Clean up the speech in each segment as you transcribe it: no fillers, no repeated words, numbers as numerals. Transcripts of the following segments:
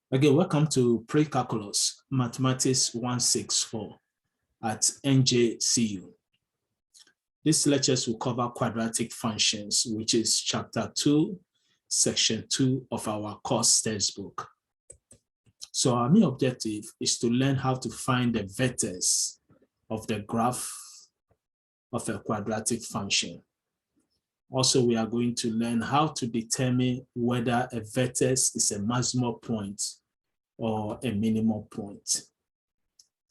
Again, welcome to Precalculus, Mathematics 164 at NJCU. These lectures will cover quadratic functions, which is chapter 2, section 2 of our course textbook. So our main objective is to learn how to find the vertex of the graph of a quadratic function. Also, we are going to learn how to determine whether a vertex is a maximum point or a minimum point.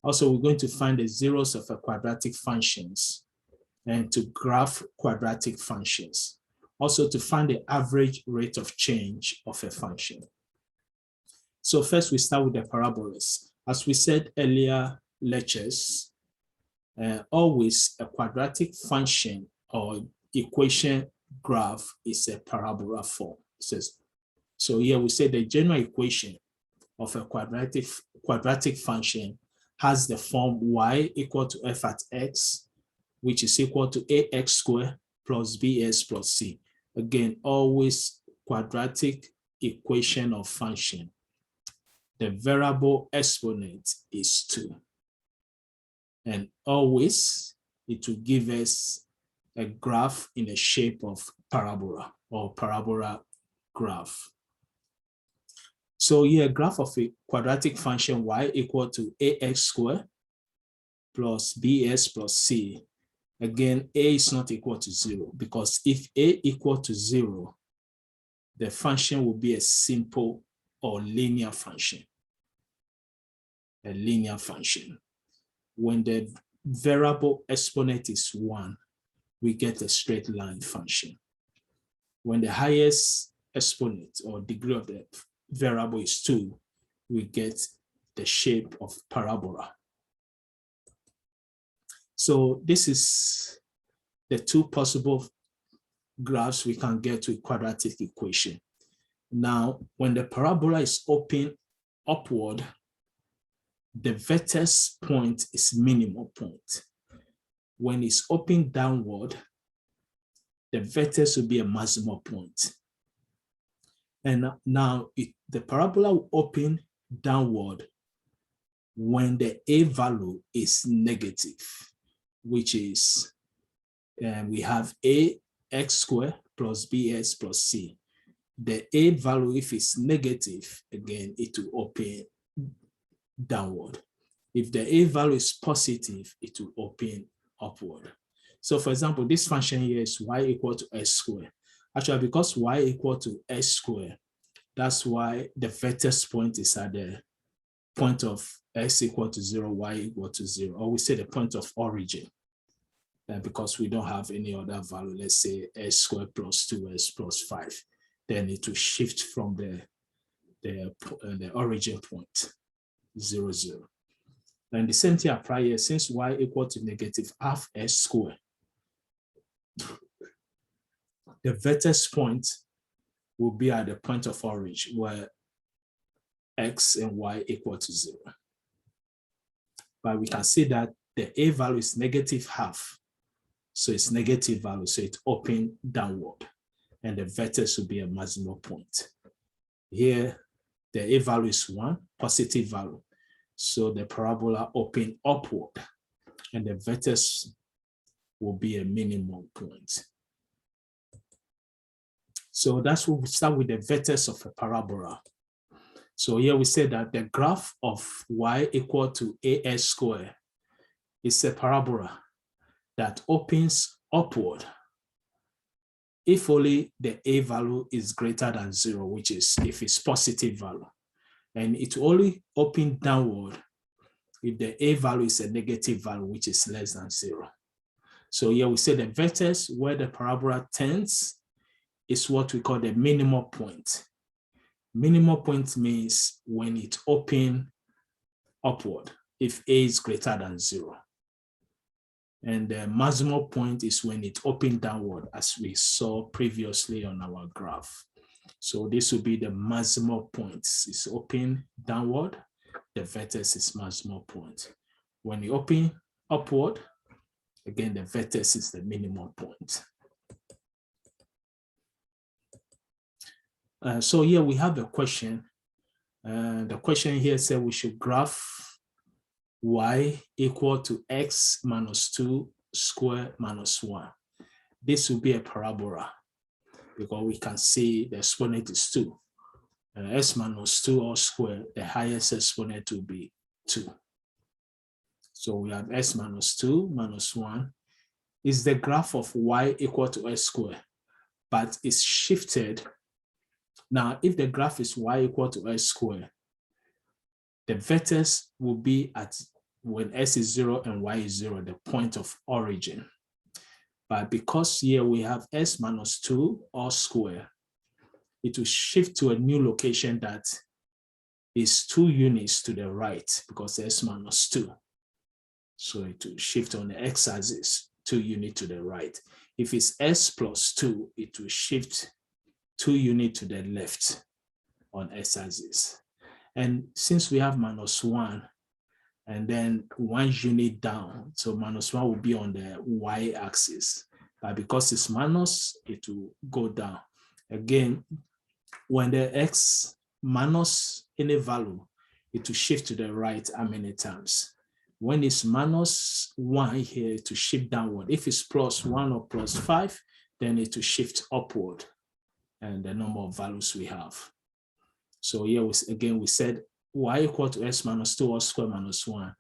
Also, we're going to find the zeros of a quadratic functions and to graph quadratic functions. Also, to find the average rate of change of a function. So first, we start with the parabolas. As we said earlier lectures, always a quadratic function or equation graph is a parabola form. So here we say the general equation of a quadratic function has the form y equal to f at x, which is equal to ax squared plus bs plus c. Again, always quadratic equation of function. The variable exponent is 2. And always it will give us a graph in the shape of parabola or parabola graph. So here, graph of a quadratic function y equal to ax squared plus bs plus c. Again, a is not equal to 0 because if a equal to 0, the function will be a simple or linear function. A linear function. When the variable exponent is 1, we get a straight line function. When the highest exponent or degree of the variable is 2, we get the shape of parabola. So this is the two possible graphs we can get to a quadratic equation. Now, when the parabola is open upward, the vertex point is minimum point. When it's open downward, the vertex will be a maximum point. And now the parabola will open downward when the a value is negative, which is, we have ax squared plus bs plus c. The a value, if it's negative, again, it will open downward. If the a value is positive, it will open upward. So for example, this function here is y equal to x squared. Actually, because y equal to x squared, that's why the vertex point is at the point of x equal to 0, y equal to 0, or we say the point of origin. Because we don't have any other value, let's say x squared plus 2x plus 5, then it will shift from the origin point, 0, 0. And the same thing applies here, since y equal to negative half x squared, the vertex point will be at the point of origin where x and y equal to 0. But we can see that the a value is negative half. So it's negative value, so it opens downward. And the vertex will be a maximum point. Here, the a value is 1, positive value. So the parabola open upward. And the vertex will be a minimum point. So that's what we start with, the vertex of a parabola. So here we say that the graph of y equal to ax squared is a parabola that opens upward if only the a value is greater than 0, which is if it's positive value. And it will only open downward if the a value is a negative value, which is less than 0. So here we say the vertex where the parabola tends is what we call the minimum point. Minimum point means when it opens upward, if a is greater than 0. And the maximum point is when it opens downward, as we saw previously on our graph. So this will be the maximum point. It's open downward, the vertex is maximum point. When you open upward, again, the vertex is the minimum point. So here we have a question. The question here said we should graph y equal to x minus 2 square minus 1. This will be a parabola because we can see the exponent is 2. S minus 2 all square, the highest exponent will be 2. So we have s minus 2 minus 1 is the graph of y equal to s squared, but it's shifted. Now, if the graph is y equal to s squared, the vertex will be at when s is 0 and y is 0, the point of origin. But because here we have s minus 2 all square, it will shift to a new location that is 2 units to the right because s minus 2. So it will shift on the x-axis 2 units to the right. If it's s plus 2, it will shift 2 units to the left on x-axis. And since we have minus 1 and then 1 unit down, so minus 1 will be on the y-axis. But because it's minus, it will go down. Again, when the x minus any value, it will shift to the right how many times? When it's minus 1 here, to shift downward. If it's plus 1 or plus 5, then it will shift upward and the number of values we have. So here, we said y equal to s minus 2 all square minus 1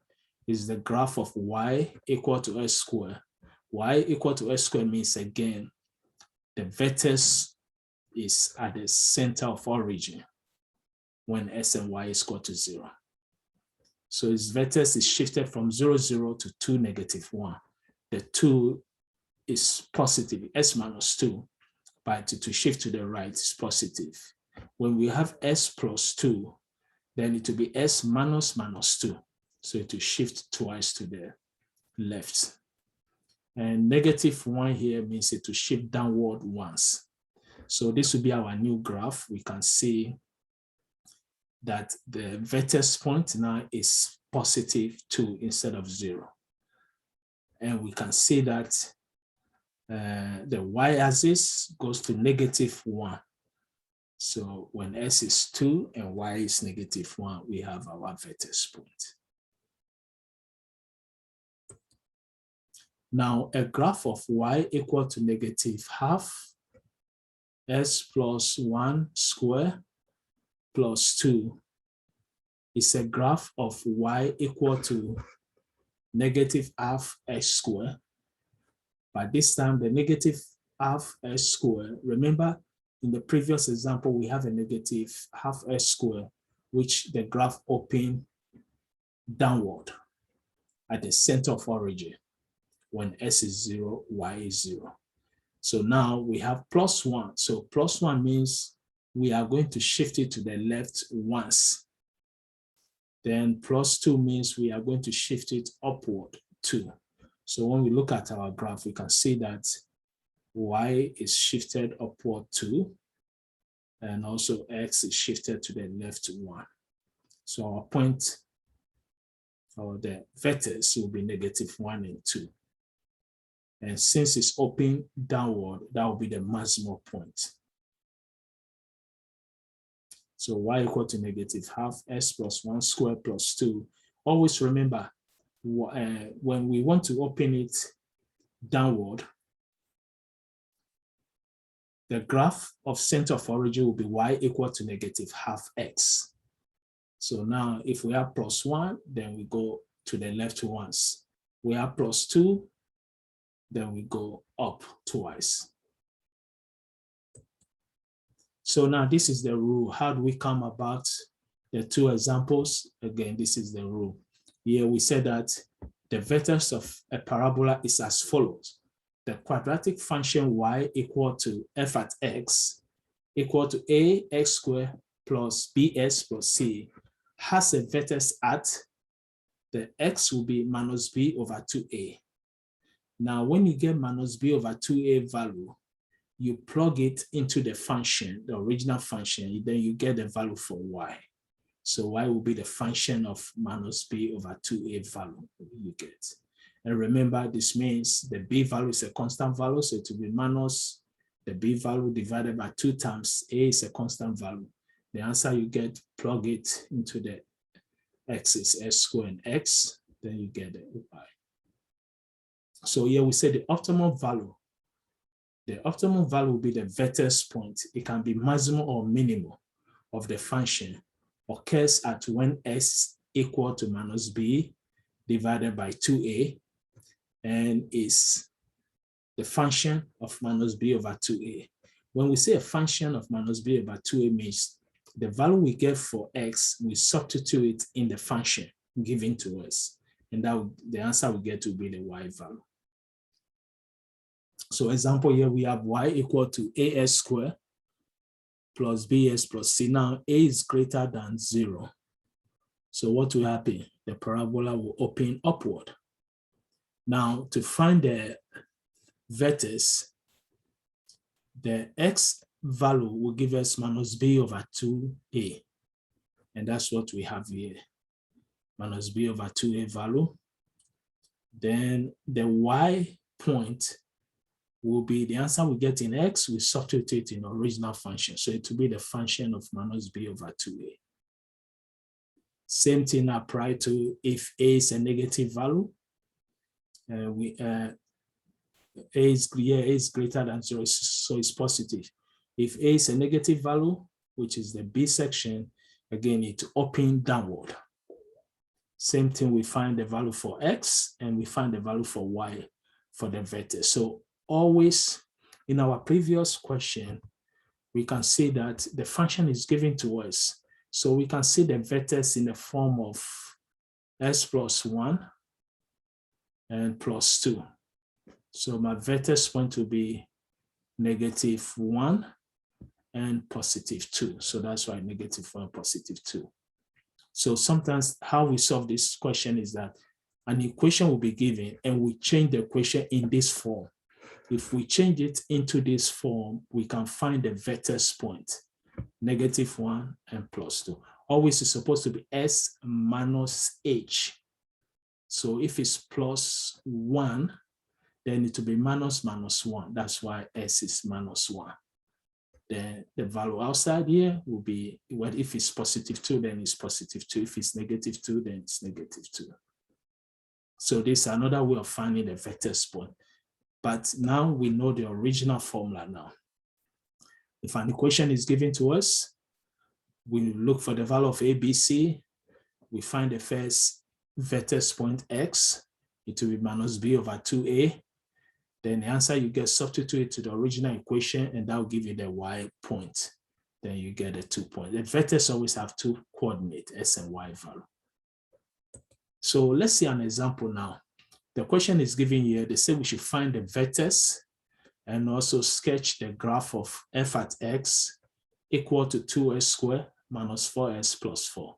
is the graph of y equal to s square. Y equal to s square means, again, the vertex is at the center of origin when s and y is equal to 0. So its vertex is shifted from 0, 0 to 2, negative 1. The 2 is positive, s minus 2, but to shift to the right is positive. When we have s plus 2, then it will be s minus minus 2. So it will shift twice to the left. And negative 1 here means it will shift downward once. So this will be our new graph. We can see that the vertex point now is positive 2 instead of 0. And we can see that the y-axis goes to negative 1. So when s is 2 and y is negative 1, we have our vertex point. Now, a graph of y equal to negative half s plus 1 square plus 2 is a graph of y equal to negative half s square. But this time, the negative half s square, remember in the previous example, we have a negative half s square, which the graph opened downward at the center of origin when s is 0, y is 0. So now we have plus 1. So plus 1 means we are going to shift it to the left once. Then plus 2 means we are going to shift it upward 2. So when we look at our graph, we can see that y is shifted upward 2, and also x is shifted to the left 1. So our point, or the vertex, will be negative 1 and 2. And since it's open downward, that will be the maximum point. So y equal to negative half s plus 1 square plus 2. Always remember, when we want to open it downward, the graph of center of origin will be y equal to negative half x. So now if we have plus 1, then we go to the left once. We have plus 2, then we go up twice. So now this is the rule. How do we come about the two examples? Again, this is the rule. Here we said that the vertex of a parabola is as follows. The quadratic function y equal to f at x equal to ax squared plus bs plus c has a vertex at, the x will be minus b over 2a. Now, when you get minus b over 2a value, you plug it into the function, the original function, then you get the value for y. So y will be the function of minus b over 2a value you get. And remember, this means the b value is a constant value, so it will be minus the b value divided by 2 times a is a constant value. The answer you get, plug it into the x is s squared and x, then you get the y. So here we say the optimal value. The optimal value will be the Vertex point. It can be maximum or minimum of the function, occurs at when s equal to minus b divided by 2a, and is the function of minus b over 2a. When we say a function of minus b over 2a means the value we get for x, we substitute it in the function given to us, and that the answer we get will be the y value. So example here, we have y equal to as squared plus bs plus c. Now a is greater than 0. So what will happen? The parabola will open upward. Now to find the vertex, the x value will give us minus b over 2a. And that's what we have here. Minus b over 2a value. Then the y point will be the answer we get in x, we substitute in original function. So it will be the function of minus b over 2a. Same thing apply to if a is a negative value. A is greater than 0, so it's positive. If a is a negative value, which is the b section, again, it open downward. Same thing, we find the value for x and we find the value for y for the vertex. So always in our previous question, we can see that the function is given to us. So we can see the vertex in the form of s plus 1 and plus 2. So my vertex point will be negative 1 and positive 2. So that's why negative 1, positive 2. So sometimes how we solve this question is that an equation will be given and we change the equation in this form. If we change it into this form, we can find the vertex point, negative 1 and plus 2. Always is supposed to be s minus h. So if it's plus 1, then it will be minus 1. That's why s is minus 1. Then the value outside here will be, well, if it's positive 2, then it's positive 2. If it's negative 2, then it's negative 2. So this is another way of finding the vertex point. But now we know the original formula now. If an equation is given to us, we look for the value of a, b, c. We find the first vertex point x. It will be minus b over 2a. Then the answer you get, substitute to the original equation, and that will give you the y point. Then you get the 2 points. The vertex always have 2 coordinates, s and y value. So let's see an example now. The question is given here. They say we should find the vertex and also sketch the graph of f at x equal to 2s squared minus 4s plus 4.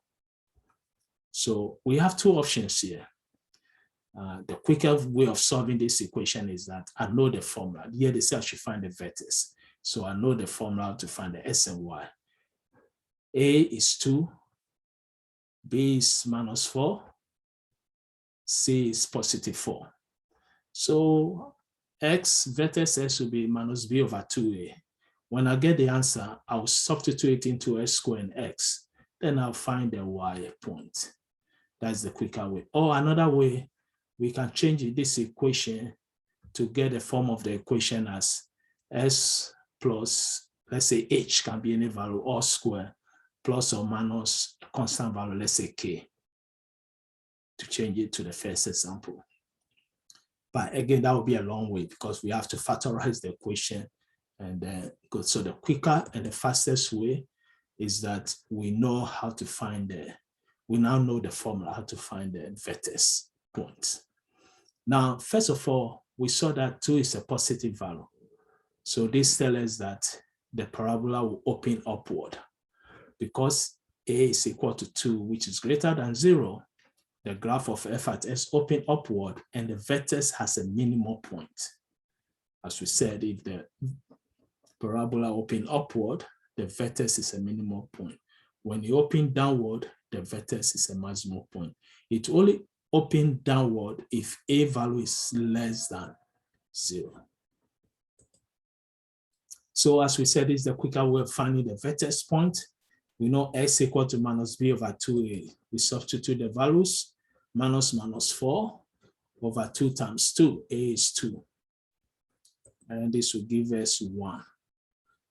So we have 2 options here. The quicker way of solving this equation is that I know the formula. Here they say I should find the vertex. So I know the formula to find the s and y. A is 2, b is minus 4, c is positive 4. So x, vertex s will be minus b over 2a. When I get the answer, I'll substitute it into s squared and x. Then I'll find the y point. That's the quicker way. Or another way, we can change this equation to get the form of the equation as s plus, let's say h can be any value, or square, plus or minus a constant value, let's say k, to change it to the first example. But again, that would be a long way because we have to factorize the equation and then go. So the quicker and the fastest way is that we know how to find we now know the formula, how to find the vertex point. Now, first of all, we saw that 2 is a positive value. So this tells us that the parabola will open upward. Because a is equal to 2, which is greater than 0, the graph of f at s open upward and the vertex has a minimum point. As we said, if the parabola open upward, the vertex is a minimum point. When you open downward, the vertex is a maximum point. It only open downward if a value is less than 0. So as we said, this is the quicker way of finding the vertex point. We know x equal to minus b over 2a. We substitute the values, minus 4 over 2 times 2, a is 2. And this will give us 1.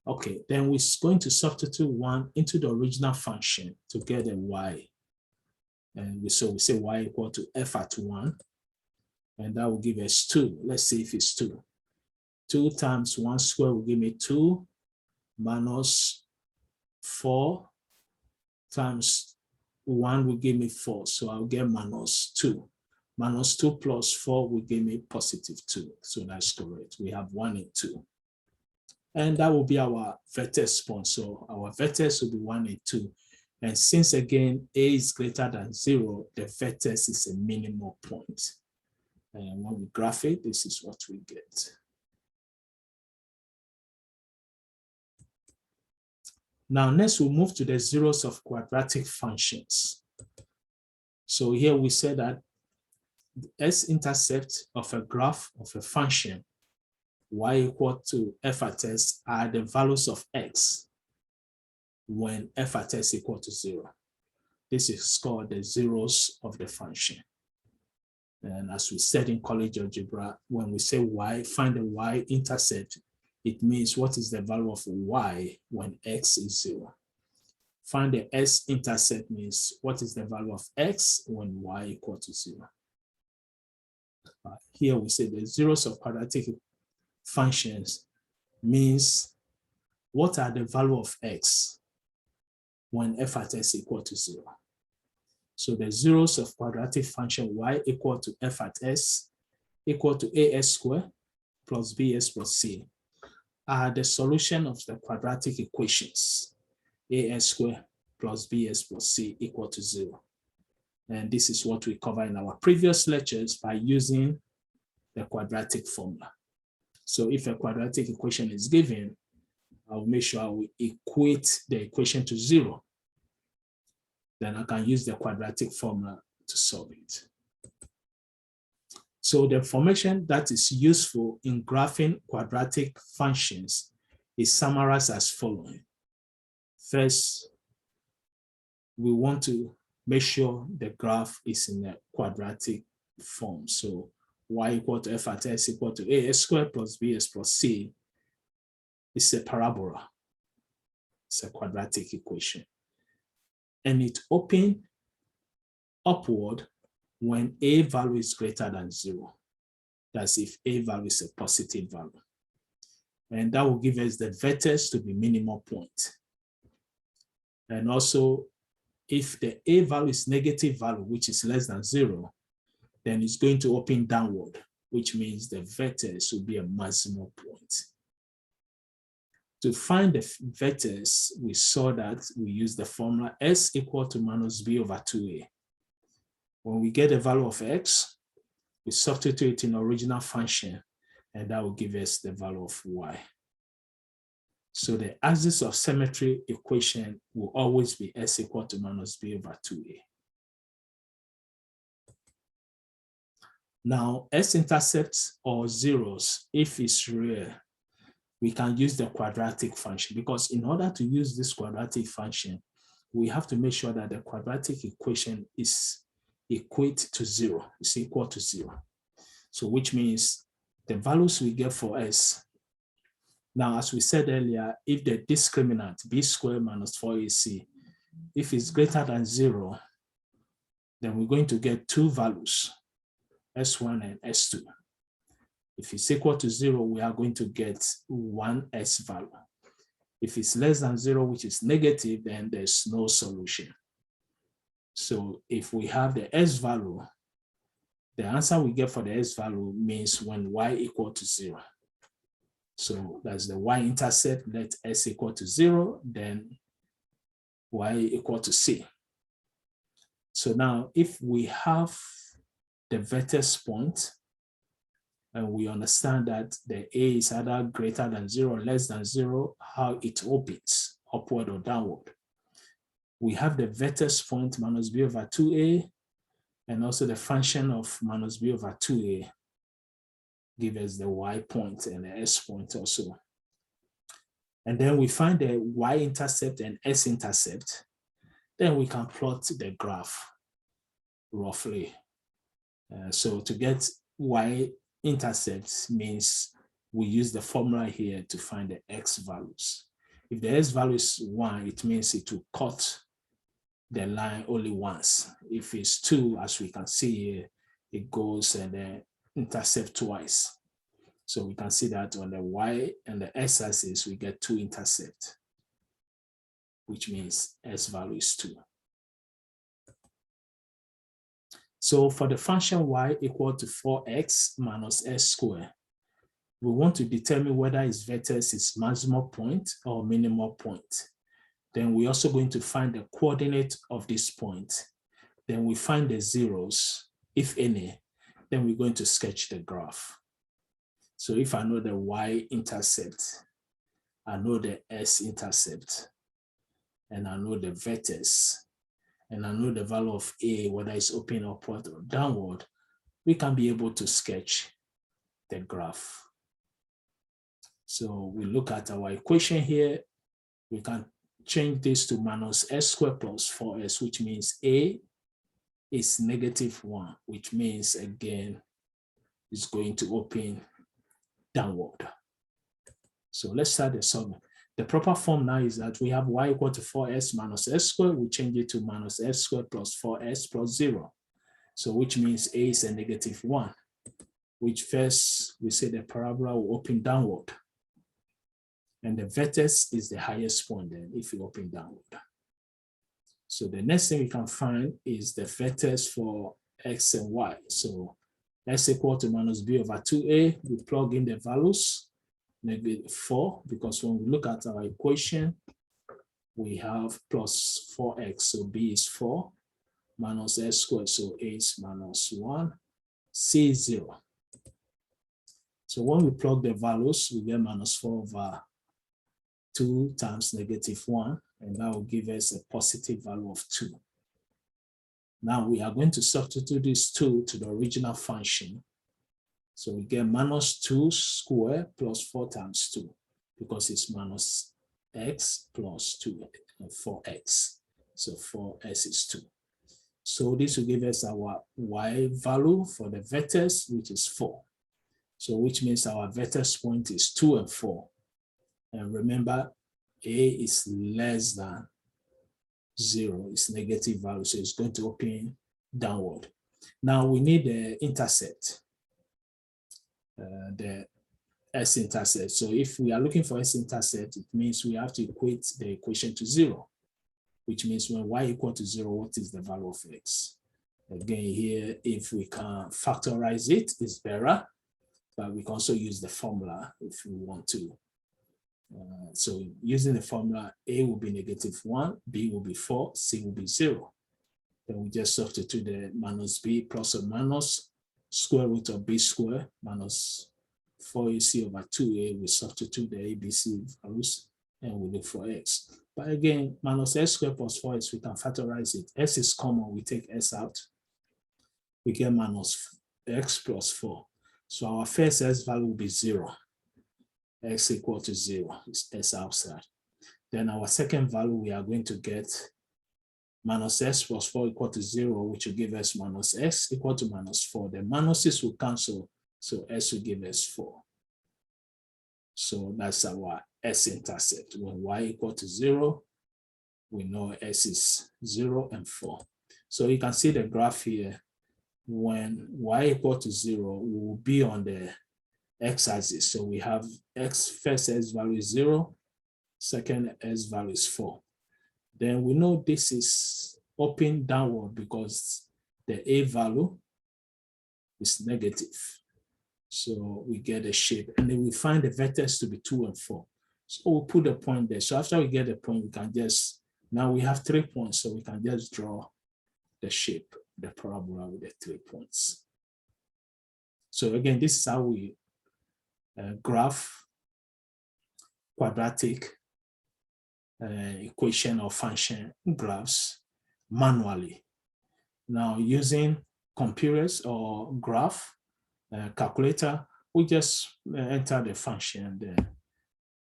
Okay, then we're going to substitute 1 into the original function to get a y. And so we say y equal to f at 1. And that will give us 2. Let's see if it's 2. 2 times 1 square will give me 2 minus 4 times 1 will give me 4. So I'll get minus 2. Minus 2 plus 4 will give me positive 2. So that's correct. We have 1 and 2. And that will be our vertex point. So our vertex will be 1 and 2. And since again, a is greater than 0, the vertex is a minimal point. And when we graph it, this is what we get. Now, next we'll move to the zeros of quadratic functions. So here we say that the s-intercept of a graph of a function y equal to f at s are the values of x when f at s equal to 0. This is called the zeros of the function. And as we said in college algebra, when we say y, find the y-intercept, it means what is the value of y when x is 0. Find the s-intercept means what is the value of x when y equal to 0. Here we say the zeros of quadratic functions means what are the value of x when f at s equal to 0. So the zeros of quadratic function y equal to f at s equal to as squared plus bs plus c are the solution of the quadratic equations as squared plus bs plus c equal to 0. And this is what we covered in our previous lectures by using the quadratic formula. So if a quadratic equation is given, I'll make sure I will equate the equation to 0. Then I can use the quadratic formula to solve it. So the information that is useful in graphing quadratic functions is summarized as following. First, we want to make sure the graph is in a quadratic form. So y equal to f at s equal to as squared plus bs plus c is a parabola. It's a quadratic equation. And it opens upward when a value is greater than 0. That's if a value is a positive value. And that will give us the vertex to be minimal point. And also, if the a value is negative value, which is less than 0, then it's going to open downward, which means the vertex will be a maximum point. To find the vertex, we saw that we use the formula s equal to minus b over 2a. When we get the value of x, we substitute it in the original function, and that will give us the value of y. So the axis of symmetry equation will always be s equal to minus b over 2a. Now, s-intercepts or zeros, if it's rare, we can use the quadratic function, because in order to use this quadratic function, we have to make sure that the quadratic equation is equate to 0, is equal to 0. So which means the values we get for s. Now, as we said earlier, if the discriminant b squared minus 4ac, if it's greater than 0, then we're going to get two values, s1 and s2. If it's equal to 0, we are going to get one s value. If it's less than 0, which is negative, then there's no solution. So if we have the s value, the answer we get for the s value means when y equal to 0. So that's the y-intercept, let s equal to 0, then y equal to c. So now if we have the vertex point, and we understand that the a is either greater than 0 or less than 0, how it opens, upward or downward. We have the vertex point minus b over 2a, and also the function of minus b over 2a give us the y point and the s point also. And then we find the y-intercept and s-intercept. Then we can plot the graph roughly. So to get y-intercepts means we use the formula here to find the x values. If the x value is 1, it means it will cut the line only once. If it's 2, as we can see here, it goes and then intercept twice. So we can see that on the y and the x-axis, we get 2 intercept, which means s value is 2. So for the function y equal to 4x minus s squared, we want to determine whether its vertex is maximum point or minimum point. Then we're also going to find the coordinate of this point. Then we find the zeros, if any. Then we're going to sketch the graph. So if I know the y-intercept, I know the s-intercept, and I know the vertex, and I know the value of a, whether it's open, upward, or downward, we can be able to sketch the graph. So we look at our equation here. We can change this to minus s squared plus 4s, which means a is -1, which means, again, it's going to open downward. So let's start the solving. The proper form now is that we have y equal to 4s minus s squared. We change it to minus s squared plus 4s plus 0. So which means a is a -1, which first we say the parabola will open downward. And the vertex is the highest point then if you open downward. So the next thing we can find is the vertex for x and y. So x equal to minus b over 2a, we plug in the values, -4, because when we look at our equation, we have plus 4x, so b is 4, minus s squared, so a is -1, c is 0. So when we plug the values, we get -4 over 2 times -1, and that will give us a positive value of 2. Now we are going to substitute this 2 to the original function. So we get -2 squared plus 4 times 2, because it's minus x plus 2 and 4x. So 4s is 2. So this will give us our y value for the vertex, which is 4. So which means our vertex point is 2 and 4. And remember, a is less than 0, it's negative value, so it's going to open downward. Now we need the intercept, the s-intercept. So if we are looking for s-intercept, it means we have to equate the equation to 0, which means when y equal to 0, what is the value of x? Again, here, if we can factorize it, it's better, but we can also use the formula if we want to. So using the formula, a will be -1, b will be 4, c will be 0. Then we just substitute the minus b plus or minus square root of b squared minus 4ac over 2a. We substitute the abc values and we look for x. But again, minus s squared plus 4s, we can factorize it. S is common, we take s out. We get minus x plus 4. So our first s value will be 0. X equal to 0 is s outside. Then our second value, we are going to get minus s plus 4 equal to 0, which will give us minus x equal to -4. The minuses will cancel, so s will give us 4. So that's our s-intercept. When y equal to 0, we know s is 0 and 4. So you can see the graph here. When y equal to 0, we will be on the x-axis. So we have x, first s value is 0, second s value is 4. Then we know this is open downward because the a value is negative. So we get a shape, and then we find the vertex to be 2 and 4. So we'll put the point there. So after we get the point, we can just, now we have 3 points, so we can just draw the shape, the parabola with the 3 points. So again, this is how we graph quadratic equation or function graphs manually. Now using computers or graph calculator, we just enter the function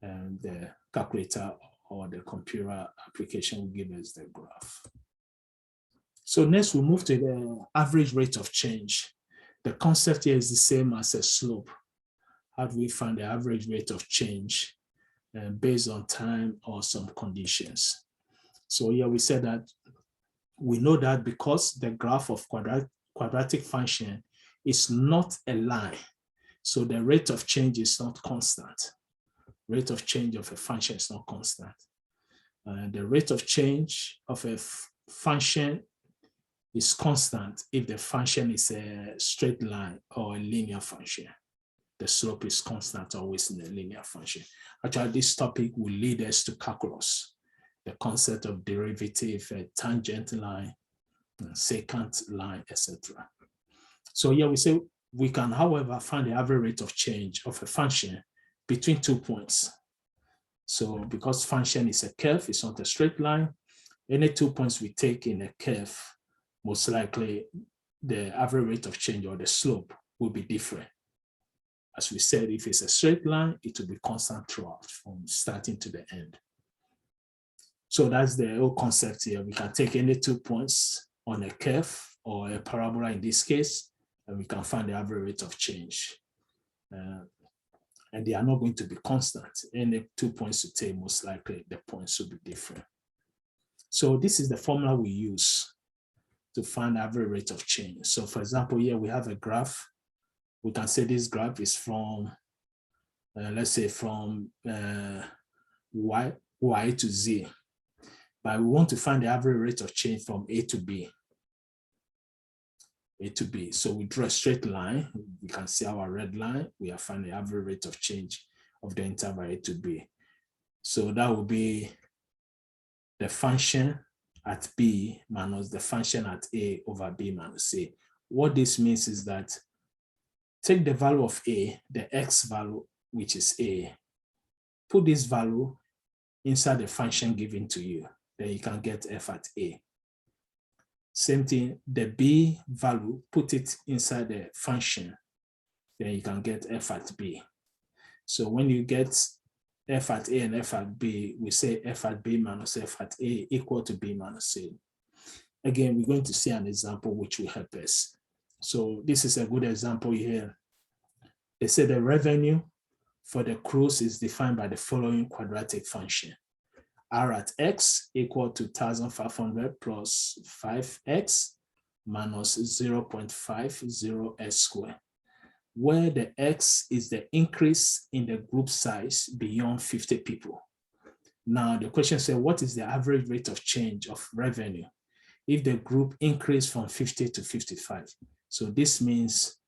and the calculator or the computer application will give us the graph. So next we'll move to the average rate of change. The concept here is the same as a slope. How do we find the average rate of change based on time or some conditions? So here we said that we know that because the graph of quadratic function is not a line, so the rate of change is not constant. Rate of change of a function is not constant. The rate of change of a function is constant if the function is a straight line or a linear function. The slope is constant always in a linear function. Actually, this topic will lead us to calculus, the concept of derivative, a tangent line, secant line, etc. So here we say we can, however, find the average rate of change of a function between 2 points. So because function is a curve, it's not a straight line, any 2 points we take in a curve, most likely the average rate of change or the slope will be different. As we said, if it's a straight line, it will be constant throughout from starting to the end. So that's the whole concept here. We can take any 2 points on a curve or a parabola in this case, and we can find the average rate of change. And they are not going to be constant. Any 2 points you take, most likely the points will be different. So this is the formula we use to find the average rate of change. So for example, here we have a graph. We can say this graph is from, let's say from y to z. But we want to find the average rate of change from A to B. A to B. So we draw a straight line. We can see our red line. We have found the average rate of change of the interval A to B. So that will be the function at B minus the function at A over B minus A. What this means is that take the value of A, the X value, which is A, put this value inside the function given to you. Then you can get F at A. Same thing, the B value, put it inside the function. Then you can get F at B. So when you get F at A and F at B, we say F at B minus F at A equal to B minus A. Again, we're going to see an example which will help us. So this is a good example here. They say the revenue for the cruise is defined by the following quadratic function. R at X equal to 1,500 plus 5X minus 0.50x squared, where the X is the increase in the group size beyond 50 people. Now the question says, what is the average rate of change of revenue if the group increased from 50 to 55? So this means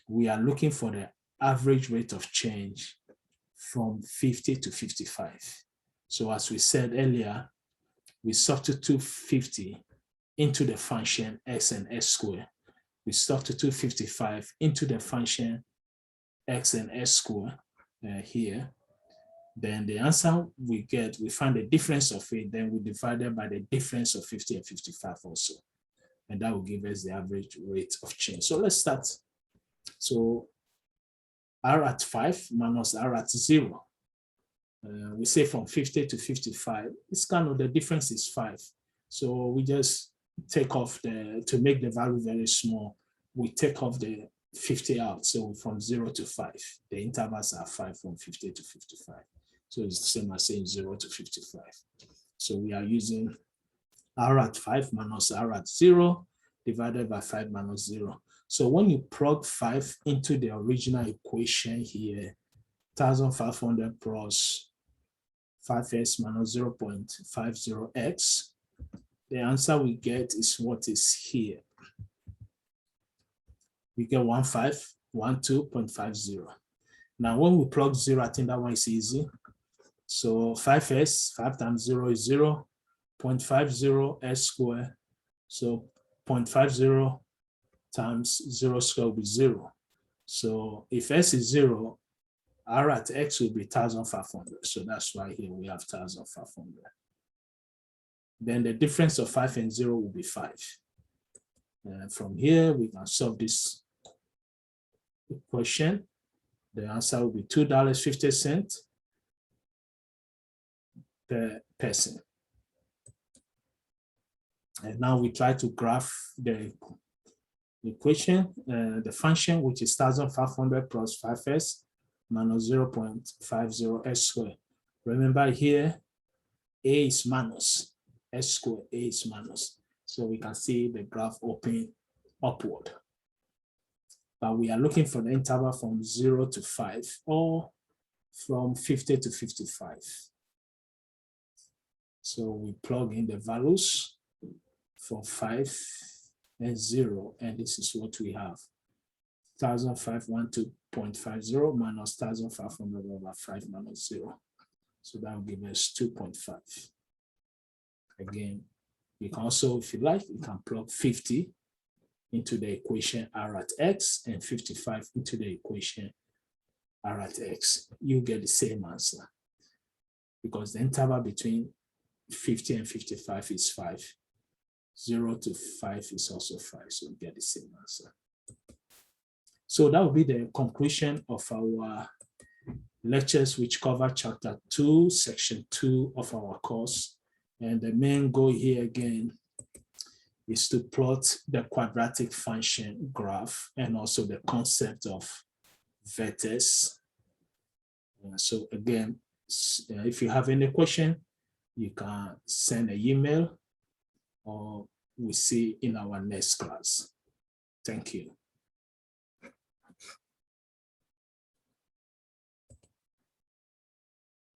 we are looking for the average rate of change from 50 to 55. So as we said earlier, we substitute 50 into the function x and s squared. We substitute 55 into the function x and s squared here. Then the answer we get, we find the difference of it, then we divide it by the difference of 50 and 55 also. And that will give us the average rate of change. So let's start. So R at 5 minus R at 0. We say from 50 to 55, it's kind of the difference is 5. So we just take off to make the value very small, we take off the 50 out. So from 0 to 5, the intervals are 5 from 50 to 55. So it's the same as saying 0 to 55. So we are using R at 5 minus R at 0 divided by 5 minus 0. So when you plug 5 into the original equation here, 1,500 plus 5x minus 0.50x, the answer we get is what is here. We get 1512.50. Now when we plug 0, I think that one is easy. So 5s, 5 times 0 is 0, 0.50s squared. So 0.50 times 0 squared will be 0. So if s is 0, R at x will be 1,500. So that's why here we have 1,500. Then the difference of 5 and 0 will be 5. From here, we can solve this equation. The answer will be $2.50 per person. And now we try to graph the equation, the function, which is 1,500 plus 5s minus 0.50 squared. Remember here, a is minus, s squared, a is minus. So we can see the graph open upward. But we are looking for the interval from 0 to 5 or from 50 to 55. So we plug in the values for 5 and 0, and this is what we have. 1,512.50 minus 1,500 over 5 minus 0. So that will give us 2.5. Again, you can also, if you like, you can plug 50 into the equation r at x and 55 into the equation r at x. You get the same answer because the interval between 50 and 55 is 5. 0 to 5 is also 5, so you get the same answer. So that will be the conclusion of our lectures, which cover chapter 2, section 2 of our course. And the main goal here again is to plot the quadratic function graph and also the concept of vertex. So again, if you have any question, you can send an email or we see in our next class. Thank you.